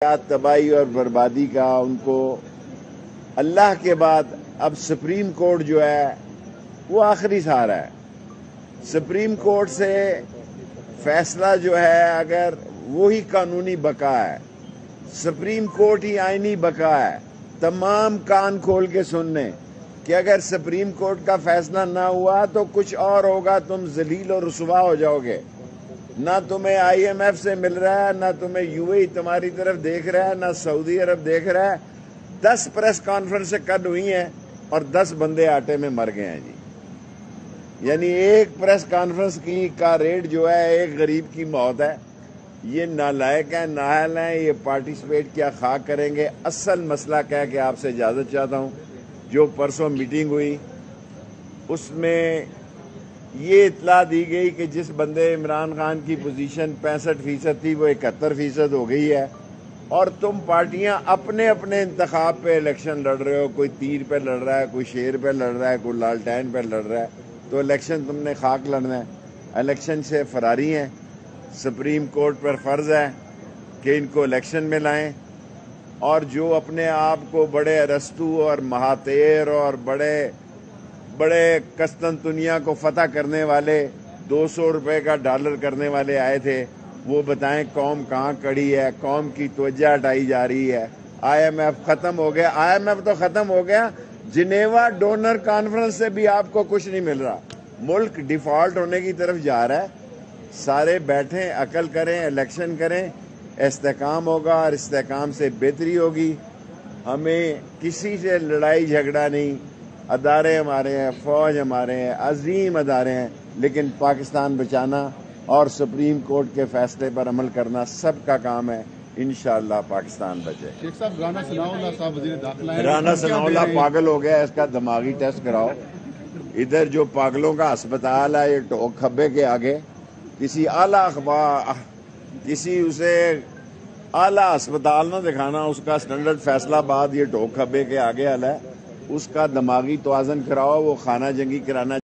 तबाही और बर्बादी का उनको अल्लाह के बाद अब सुप्रीम कोर्ट जो है वो आखिरी सहारा है। सुप्रीम कोर्ट से फैसला जो है अगर वो ही कानूनी बका है, सुप्रीम कोर्ट ही आईनी बका है। तमाम कान खोल के सुनने कि अगर सुप्रीम कोर्ट का फैसला ना हुआ तो कुछ और होगा, तुम जलील और रुसवा हो जाओगे। ना तुम्हें IMF से मिल रहा है, ना तुम्हें UAE तुम्हारी तरफ देख रहा है, ना सऊदी अरब देख रहा है। 10 प्रेस कॉन्फ्रेंस कल हुई हैं और 10 बंदे आटे में मर गए हैं जी। यानी एक प्रेस कॉन्फ्रेंस का रेट जो है एक गरीब की मौत है। ये नालायक है, नाअहल है, ये पार्टिसिपेट क्या खाक करेंगे। असल मसला कह के आपसे इजाजत चाहता हूँ। जो परसों मीटिंग हुई उसमें ये इतला दी गई कि जिस बंदे इमरान खान की पोजीशन 65% थी वो 71% हो गई है, और तुम पार्टियां अपने अपने इंतखाब पे इलेक्शन लड़ रहे हो। कोई तीर पे लड़ रहा है, कोई शेर पे लड़ रहा है, कोई लालटेन पे लड़ रहा है। तो इलेक्शन तुमने खाक लड़ना है, इलेक्शन से फरारी हैं। सुप्रीम कोर्ट पर फर्ज है कि इनको इलेक्शन में लाएं, और जो अपने आप को बड़े अरस्तू और महातेर और बड़े कस्तनतुनिया को फतह करने वाले 200 रुपए का डॉलर करने वाले आए थे, वो बताएं कौम कहाँ खड़ी है। कौम की तवज्जो हटाई जा रही है। IMF खत्म हो गया, IMF तो खत्म हो गया, जिनेवा डोनर कॉन्फ्रेंस से भी आपको कुछ नहीं मिल रहा। मुल्क डिफॉल्ट होने की तरफ जा रहा है। सारे बैठें, अकल करें, इलेक्शन करें, इस्तेकाम होगा और इस्तेकाम से बेहतरी होगी। हमें किसी से लड़ाई झगड़ा नहीं। अदारे हमारे हैं, फौज हमारे हैं, अजीम अदारे हैं, लेकिन पाकिस्तान बचाना और सुप्रीम कोर्ट के फैसले पर अमल करना सबका काम है। इंशाअल्लाह पाकिस्तान बचे। शेख साहब, राना सनाउल्लाह साहब वज़ीर दाखिला हैं। राना सनाउल्लाह पागल हो गया, इसका दिमागी टेस्ट कराओ। इधर जो पागलों का अस्पताल है ये टोक खब्बे के आगे, किसी आला अखबार किसी उसे आला अस्पताल ना दिखाना, उसका स्टैंडर्ड फैसलाबाद ये टोक खब्बे के आगे वाला है। उसका दिमागी तवाज़न कराओ, वो खाना जंगी कराना